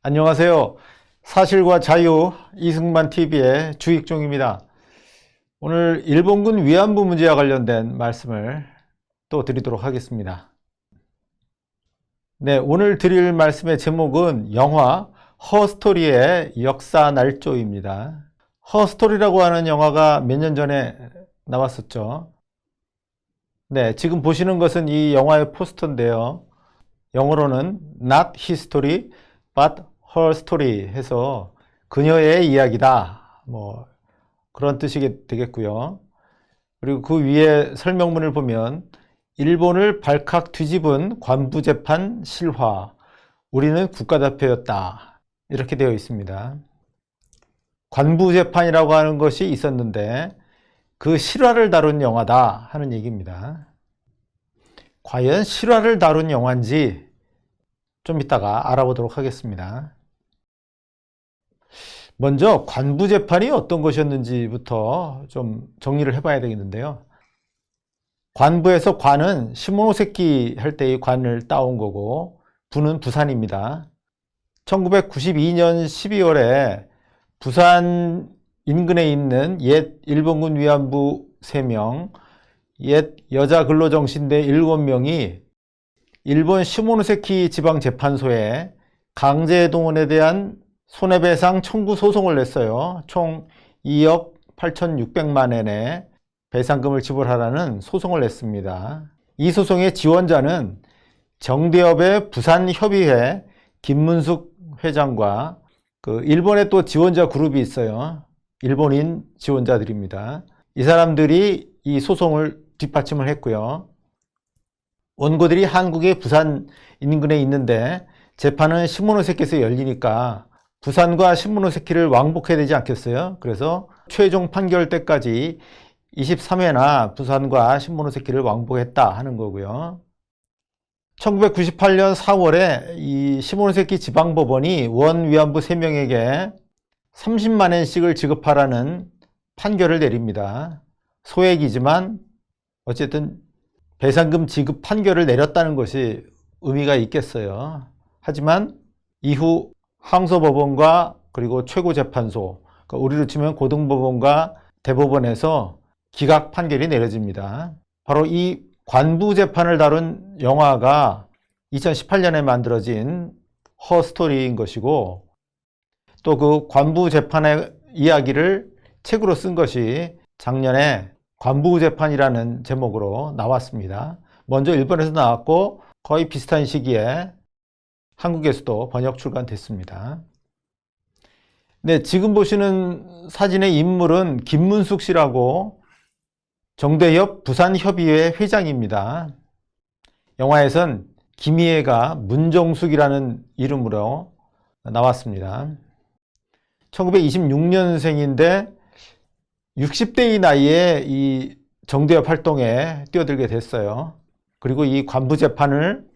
안녕하세요. 사실과 자유 이승만 TV의 주익종입니다. 오늘 일본군 위안부 문제와 관련된 말씀을 또 드리도록 하겠습니다. 네, 오늘 드릴 말씀의 제목은 영화 허스토리의 역사 날조입니다. 허스토리라고 하는 영화가 몇 년 전에 나왔었죠. 네, 지금 보시는 것은 이 영화의 포스터인데요. 영어로는 Not History, but Her Story 해서 그녀의 이야기다. 그런 뜻이 되겠고요. 그리고 그 위에 설명문을 보면 일본을 발칵 뒤집은 관부재판 실화. 우리는 국가대표였다. 이렇게 되어 있습니다. 관부재판이라고 하는 것이 있었는데 그 실화를 다룬 영화다 하는 얘기입니다. 과연 실화를 다룬 영화인지 좀 이따가 알아보도록 하겠습니다. 먼저 관부재판이 어떤 것이었는지부터 좀 정리를 해봐야 되겠는데요. 관부에서 관은 시모노세키 할 때의 관을 따온 거고 부는 부산입니다. 1992년 12월에 부산 인근에 있는 옛 일본군 위안부 3명, 옛 여자 근로정신대 7명이 일본 시모노세키 지방재판소에 강제동원에 대한 손해배상 청구 소송을 냈어요. 총 2억 8,600만 엔의 배상금을 지불하라는 소송을 냈습니다. 이 소송의 지원자는 정대협의 부산협의회 김문숙 회장과 일본의 또 지원자 그룹이 있어요. 일본인 지원자들입니다. 이 사람들이 이 소송을 뒷받침을 했고요. 원고들이 한국의 부산 인근에 있는데 재판은 시모노세키에서 열리니까 부산과 시모노세키를 왕복해야 되지 않겠어요? 그래서 최종 판결 때까지 23회나 부산과 시모노세키를 왕복했다 하는 거고요. 1998년 4월에 이 시모노세키 지방법원이 원 위안부 3명에게 30만 엔씩을 지급하라는 판결을 내립니다. 소액이지만 어쨌든 배상금 지급 판결을 내렸다는 것이 의미가 있겠어요. 하지만 이후 항소법원과 그리고 최고재판소, 우리로 치면 고등법원과 대법원에서 기각 판결이 내려집니다. 바로 이 관부재판을 다룬 영화가 2018년에 만들어진 허스토리인 것이고, 또 그 관부재판의 이야기를 책으로 쓴 것이 작년에 관부재판이라는 제목으로 나왔습니다. 먼저 일본에서 나왔고 거의 비슷한 시기에 한국에서도 번역 출간됐습니다. 네, 지금 보시는 사진의 인물은 김문숙 씨라고 정대협 부산협의회 회장입니다. 영화에선 김희애가 문정숙이라는 이름으로 나왔습니다. 1926년생인데 60대의 나이에 이 정대협 활동에 뛰어들게 됐어요. 그리고 이 관부재판을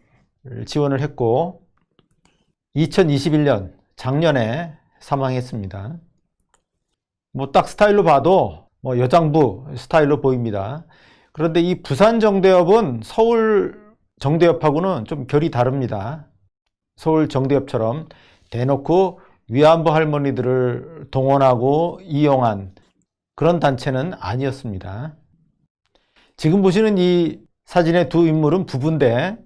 지원을 했고 2021년 작년에 사망했습니다. 딱 스타일로 봐도 여장부 스타일로 보입니다. 그런데 이 부산 정대협은 서울 정대협하고는 좀 결이 다릅니다. 서울 정대협처럼 대놓고 위안부 할머니들을 동원하고 이용한 그런 단체는 아니었습니다. 지금 보시는 이 사진의 두 인물은 부부인데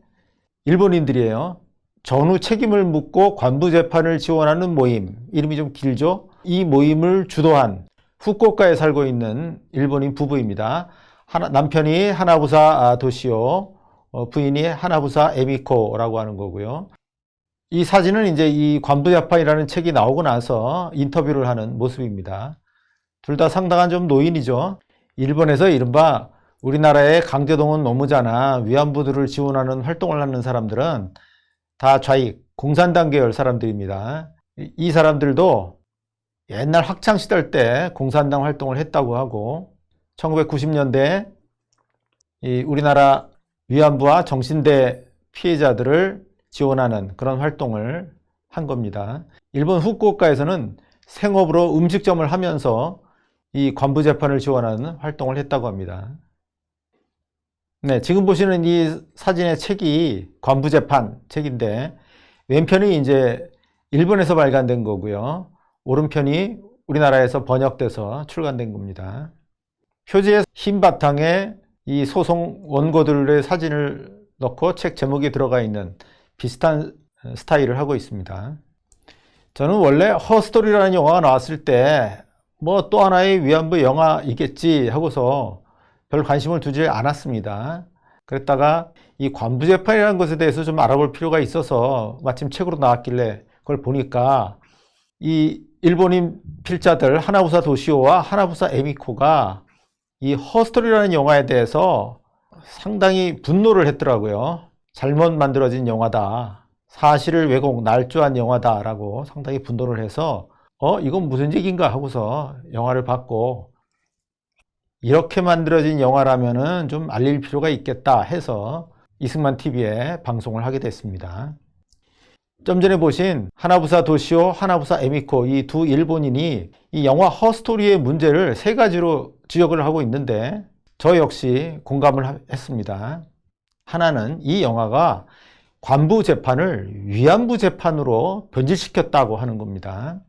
일본인들이에요. 전후 책임을 묻고 관부재판을 지원하는 모임, 이름이 좀 길죠? 이 모임을 주도한 후쿠오카에 살고 있는 일본인 부부입니다. 남편이 하나부사 도시오, 부인이 하나부사 에미코라고 하는 거고요. 이 사진은 이제 이 관부재판이라는 책이 나오고 나서 인터뷰를 하는 모습입니다. 둘 다 상당한 좀 노인이죠. 일본에서 이른바 우리나라의 강제동원 노무자나 위안부들을 지원하는 활동을 하는 사람들은 다 좌익, 공산당 계열 사람들입니다. 이 사람들도 옛날 학창시절 때 공산당 활동을 했다고 하고 1990년대 우리나라 위안부와 정신대 피해자들을 지원하는 그런 활동을 한 겁니다. 일본 후쿠오카에서는 생업으로 음식점을 하면서 이 관부재판을 지원하는 활동을 했다고 합니다. 네, 지금 보시는 이 사진의 책이 관부재판 책인데 왼편이 이제 일본에서 발간된 거고요. 오른편이 우리나라에서 번역돼서 출간된 겁니다. 표지의 흰 바탕에 이 소송 원고들의 사진을 넣고 책 제목이 들어가 있는 비슷한 스타일을 하고 있습니다. 저는 원래 허스토리라는 영화가 나왔을 때 뭐 또 하나의 위안부 영화이겠지 하고서 별 관심을 두지 않았습니다. 그랬다가 이 관부재판이라는 것에 대해서 좀 알아볼 필요가 있어서 마침 책으로 나왔길래 그걸 보니까 이 일본인 필자들 하나부사 도시오와 하나부사 에미코가 이 허스토리라는 영화에 대해서 상당히 분노를 했더라고요. 잘못 만들어진 영화다. 사실을 왜곡, 날조한 영화다라고 상당히 분노를 해서 이건 무슨 얘기인가 하고서 영화를 봤고, 이렇게 만들어진 영화라면은 좀 알릴 필요가 있겠다 해서 이승만 TV에 방송을 하게 됐습니다. 좀 전에 보신 하나부사 도시오, 하나부사 에미코 이 두 일본인이 이 영화 허스토리의 문제를 세 가지로 지적을 하고 있는데 저 역시 공감을 했습니다. 하나는 이 영화가 관부 재판을 위안부 재판으로 변질시켰다고 하는 겁니다.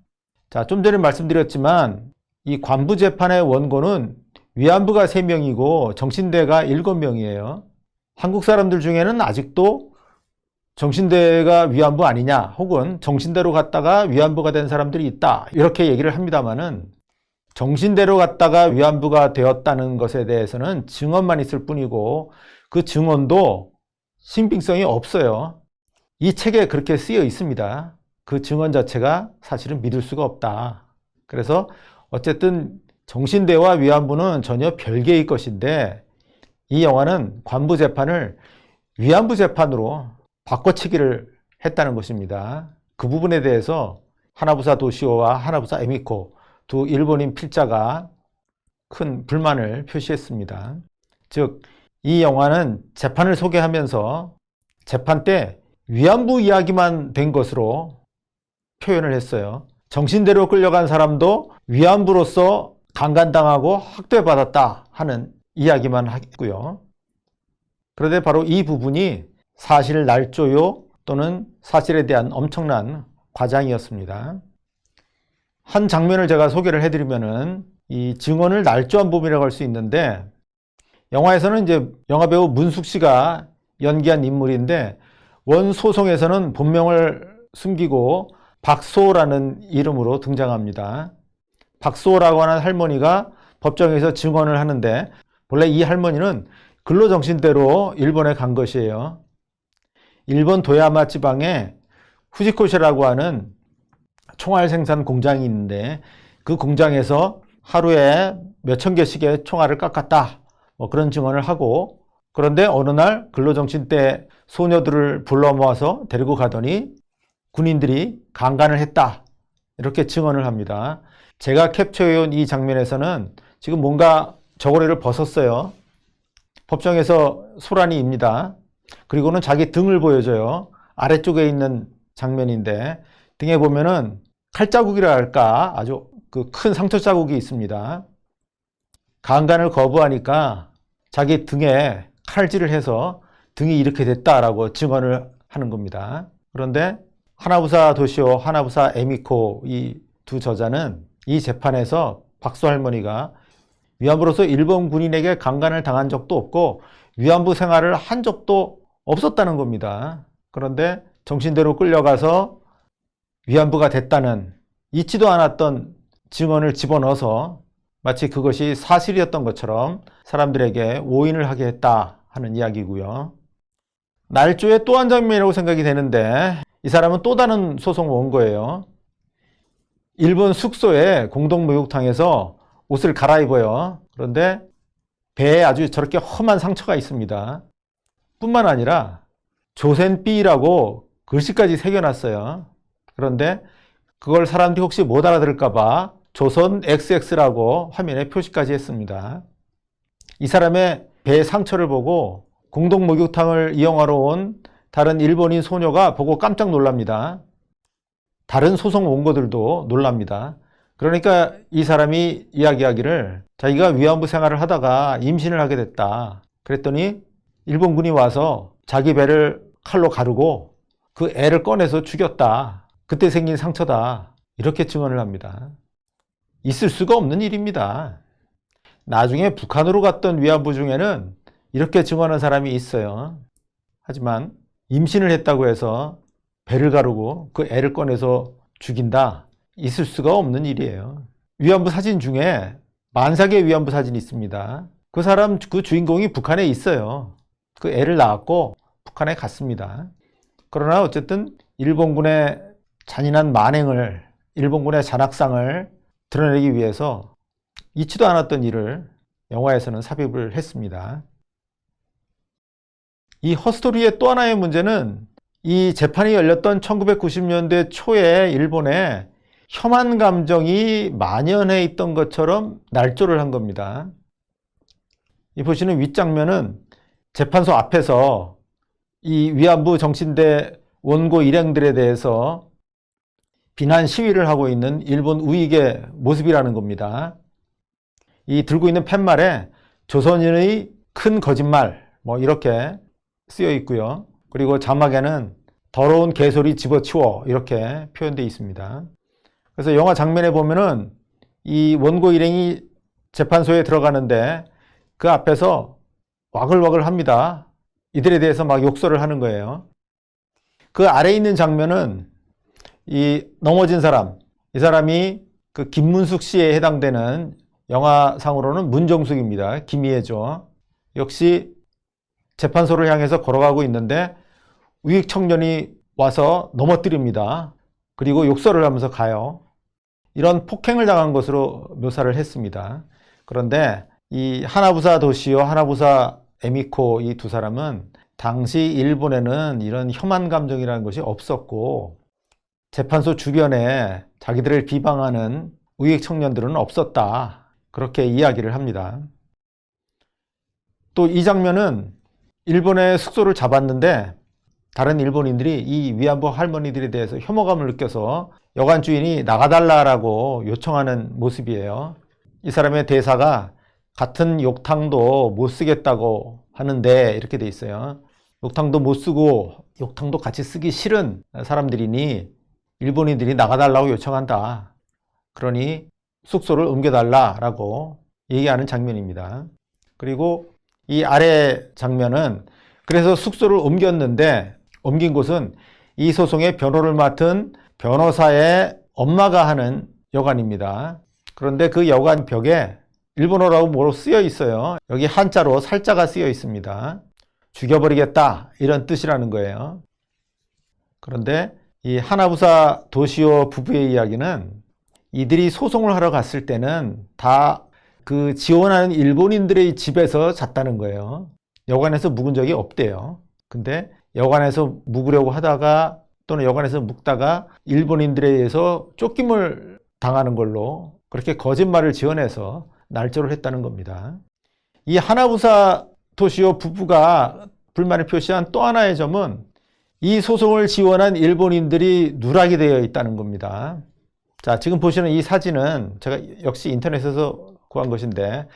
자, 좀 전에 말씀드렸지만 이 관부 재판의 원고는 위안부가 3명이고 정신대가 7명이에요. 한국 사람들 중에는 아직도 정신대가 위안부 아니냐 혹은 정신대로 갔다가 위안부가 된 사람들이 있다 이렇게 얘기를 합니다만은 정신대로 갔다가 위안부가 되었다는 것에 대해서는 증언만 있을 뿐이고 그 증언도 신빙성이 없어요. 이 책에 그렇게 쓰여 있습니다. 그 증언 자체가 사실은 믿을 수가 없다. 그래서 어쨌든 정신대와 위안부는 전혀 별개의 것인데 이 영화는 관부 재판을 위안부 재판으로 바꿔치기를 했다는 것입니다. 그 부분에 대해서 하나부사 도시오와 하나부사 에미코 두 일본인 필자가 큰 불만을 표시했습니다. 즉, 이 영화는 재판을 소개하면서 재판 때 위안부 이야기만 된 것으로 표현을 했어요. 정신대로 끌려간 사람도 위안부로서 강간당하고 학대받았다 하는 이야기만 했고요. 그런데 바로 이 부분이 사실 날조요 또는 사실에 대한 엄청난 과장이었습니다. 한 장면을 제가 소개를 해드리면은 이 증언을 날조한 부분이라고 할 수 있는데 영화에서는 이제 영화배우 문숙 씨가 연기한 인물인데 원 소송에서는 본명을 숨기고 박소라는 이름으로 등장합니다. 박소라고 하는 할머니가 법정에서 증언을 하는데 본래 이 할머니는 근로정신대로 일본에 간 것이에요. 일본 도야마 지방에 후지코시라고 하는 총알 생산 공장이 있는데 그 공장에서 하루에 몇천 개씩의 총알을 깎았다. 뭐 그런 증언을 하고 그런데 어느 날 근로정신대 소녀들을 불러 모아서 데리고 가더니 군인들이 강간을 했다. 이렇게 증언을 합니다. 제가 캡처해온 이 장면에서는 지금 뭔가 저고리를 벗었어요. 법정에서 소란이 입니다. 그리고는 자기 등을 보여줘요. 아래쪽에 있는 장면인데 등에 보면은 칼자국이라 할까 아주 그 큰 상처 자국이 있습니다. 강간을 거부하니까 자기 등에 칼질을 해서 등이 이렇게 됐다라고 증언을 하는 겁니다. 그런데 하나부사 도시오, 하나부사 에미코 이 두 저자는 이 재판에서 박소 할머니가 위안부로서 일본 군인에게 강간을 당한 적도 없고 위안부 생활을 한 적도 없었다는 겁니다. 그런데 정신대로 끌려가서 위안부가 됐다는 잊지도 않았던 증언을 집어넣어서 마치 그것이 사실이었던 것처럼 사람들에게 오인을 하게 했다 하는 이야기고요. 날조의 또 한 장면이라고 생각이 되는데 이 사람은 또 다른 소송 원고예요. 일본 숙소에 공동목욕탕에서 옷을 갈아입어요. 그런데 배에 아주 저렇게 험한 상처가 있습니다. 뿐만 아니라 조센삐라고 글씨까지 새겨놨어요. 그런데 그걸 사람들이 혹시 못 알아들을까봐 조선 XX라고 화면에 표시까지 했습니다. 이 사람의 배의 상처를 보고 공동목욕탕을 이용하러 온 다른 일본인 소녀가 보고 깜짝 놀랍니다. 다른 소송 원고들도 놀랍니다. 그러니까 이 사람이 이야기하기를 자기가 위안부 생활을 하다가 임신을 하게 됐다. 그랬더니 일본군이 와서 자기 배를 칼로 가르고 그 애를 꺼내서 죽였다. 그때 생긴 상처다. 이렇게 증언을 합니다. 있을 수가 없는 일입니다. 나중에 북한으로 갔던 위안부 중에는 이렇게 증언한 사람이 있어요. 하지만 임신을 했다고 해서 배를 가르고 그 애를 꺼내서 죽인다? 있을 수가 없는 일이에요. 위안부 사진 중에 만삭의 위안부 사진이 있습니다. 그 사람, 그 주인공이 북한에 있어요. 그 애를 낳았고 북한에 갔습니다. 그러나 어쨌든 일본군의 잔인한 만행을, 일본군의 잔악상을 드러내기 위해서 있지도 않았던 일을 영화에서는 삽입을 했습니다. 이 허스토리의 또 하나의 문제는 이 재판이 열렸던 1990년대 초에 일본에 혐한 감정이 만연해 있던 것처럼 날조를 한 겁니다. 이 보시는 윗장면은 재판소 앞에서 이 위안부 정신대 원고 일행들에 대해서 비난 시위를 하고 있는 일본 우익의 모습이라는 겁니다. 이 들고 있는 팻말에 조선인의 큰 거짓말 뭐 이렇게 쓰여 있고요. 그리고 자막에는 더러운 개소리 집어치워 이렇게 표현되어 있습니다. 그래서 영화 장면에 보면은 이 원고 일행이 재판소에 들어가는데 그 앞에서 와글와글 합니다. 이들에 대해서 막 욕설을 하는 거예요. 그 아래에 있는 장면은 이 넘어진 사람, 이 사람이 그 김문숙 씨에 해당되는 영화상으로는 문정숙입니다. 김희애죠. 역시 재판소를 향해서 걸어가고 있는데 우익 청년이 와서 넘어뜨립니다. 그리고 욕설을 하면서 가요. 이런 폭행을 당한 것으로 묘사를 했습니다. 그런데 이 하나부사 도시오, 하나부사 에미코 이 두 사람은 당시 일본에는 이런 혐한 감정이라는 것이 없었고 재판소 주변에 자기들을 비방하는 우익 청년들은 없었다. 그렇게 이야기를 합니다. 또 이 장면은 일본의 숙소를 잡았는데 다른 일본인들이 이 위안부 할머니들에 대해서 혐오감을 느껴서 여관 주인이 나가달라고 요청하는 모습이에요. 이 사람의 대사가 같은 욕탕도 못 쓰겠다고 하는데 이렇게 돼 있어요. 욕탕도 못 쓰고 욕탕도 같이 쓰기 싫은 사람들이니 일본인들이 나가달라고 요청한다. 그러니 숙소를 옮겨달라고 얘기하는 장면입니다. 그리고 이 아래 장면은 그래서 숙소를 옮겼는데 옮긴 곳은 이 소송의 변호를 맡은 변호사의 엄마가 하는 여관입니다. 그런데 그 여관 벽에 일본어라고 뭐로 쓰여 있어요. 여기 한자로 살자가 쓰여 있습니다. 죽여버리겠다 이런 뜻이라는 거예요. 그런데 이 하나부사 도시오 부부의 이야기는 이들이 소송을 하러 갔을 때는 다 그 지원하는 일본인들의 집에서 잤다는 거예요. 여관에서 묵은 적이 없대요. 근데 여관에서 묵으려고 하다가 또는 여관에서 묵다가 일본인들에 의해서 쫓김을 당하는 걸로 그렇게 거짓말을 지어내서 날조를 했다는 겁니다. 이 하나부사 도시오 부부가 불만을 표시한 또 하나의 점은 이 소송을 지원한 일본인들이 누락이 되어 있다는 겁니다. 자, 지금 보시는 이 사진은 제가 역시 인터넷에서 구한 것인데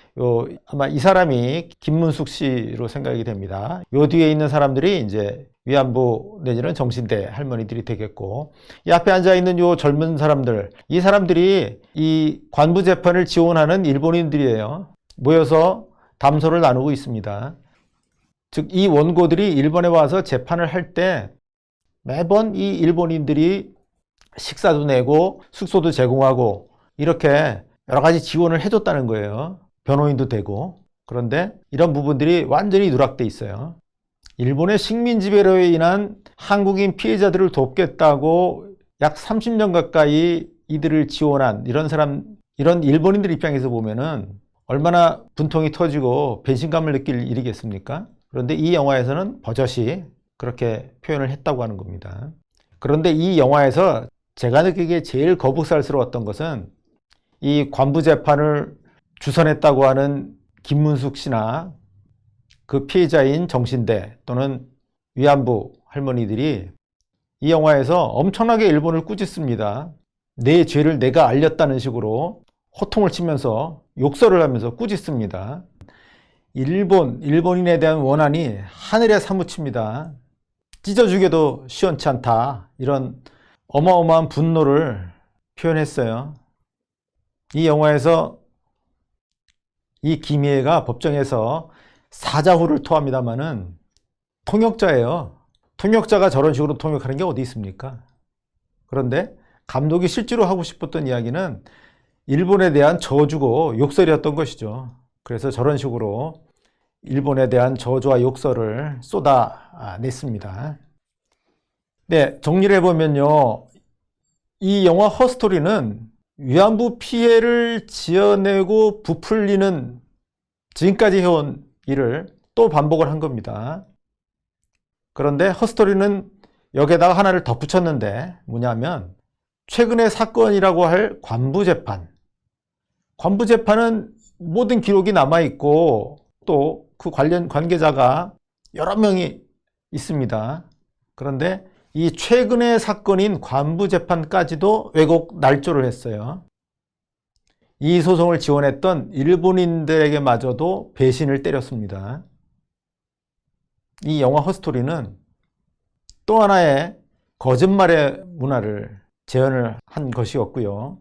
아마 이 사람이 김문숙 씨로 생각이 됩니다. 요 뒤에 있는 사람들이 이제 위안부 내지는 정신대 할머니들이 되겠고 이 앞에 앉아 있는 요 젊은 사람들, 이 사람들이 이 관부 재판을 지원하는 일본인들이에요. 모여서 담소를 나누고 있습니다. 즉 이 원고들이 일본에 와서 재판을 할 때 매번 이 일본인들이 식사도 내고 숙소도 제공하고 이렇게 여러 가지 지원을 해줬다는 거예요. 변호인도 되고. 그런데 이런 부분들이 완전히 누락돼 있어요. 일본의 식민 지배로 인한 한국인 피해자들을 돕겠다고 약 30년 가까이 이들을 지원한 이런 일본인들 입장에서 보면은 얼마나 분통이 터지고 배신감을 느낄 일이겠습니까? 그런데 이 영화에서는 버젓이 그렇게 표현을 했다고 하는 겁니다. 그런데 이 영화에서 제가 느끼기에 제일 거북살스러웠던 것은 이 관부 재판을 주선했다고 하는 김문숙 씨나 그 피해자인 정신대 또는 위안부 할머니들이 이 영화에서 엄청나게 일본을 꾸짖습니다. 내 죄를 내가 알렸다는 식으로 호통을 치면서 욕설을 하면서 꾸짖습니다. 일본인에 대한 원한이 하늘에 사무칩니다. 찢어 죽여도 시원치 않다. 이런 어마어마한 분노를 표현했어요. 이 영화에서 이 김희애가 법정에서 사자후를 토합니다마는 통역자예요. 통역자가 저런 식으로 통역하는 게 어디 있습니까? 그런데 감독이 실제로 하고 싶었던 이야기는 일본에 대한 저주고 욕설이었던 것이죠. 그래서 저런 식으로 일본에 대한 저주와 욕설을 쏟아냈습니다. 네, 정리를 해보면요. 이 영화 허스토리는 위안부 피해를 지어내고 부풀리는 지금까지 해온 일을 또 반복을 한 겁니다. 그런데 허스토리는 여기에다가 하나를 덧붙였는데 뭐냐면 최근의 사건이라고 할 관부재판. 관부재판은 모든 기록이 남아있고 또 그 관련 관계자가 여러 명이 있습니다. 그런데 이 최근의 사건인 관부재판까지도 왜곡 날조를 했어요. 이 소송을 지원했던 일본인들에게마저도 배신을 때렸습니다. 이 영화 허스토리는 또 하나의 거짓말의 문화를 재현을 한 것이었고요.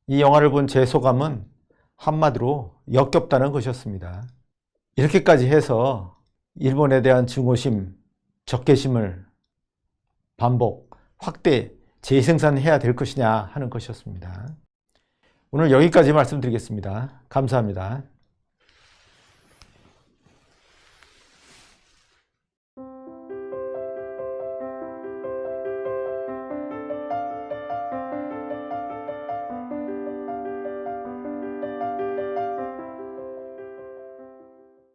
이 영화를 본 제 소감은 한마디로 역겹다는 것이었습니다. 이렇게까지 해서 일본에 대한 증오심, 적개심을 반복, 확대, 재생산해야 될 것이냐 하는 것이었습니다. 오늘 여기까지 말씀드리겠습니다. 감사합니다.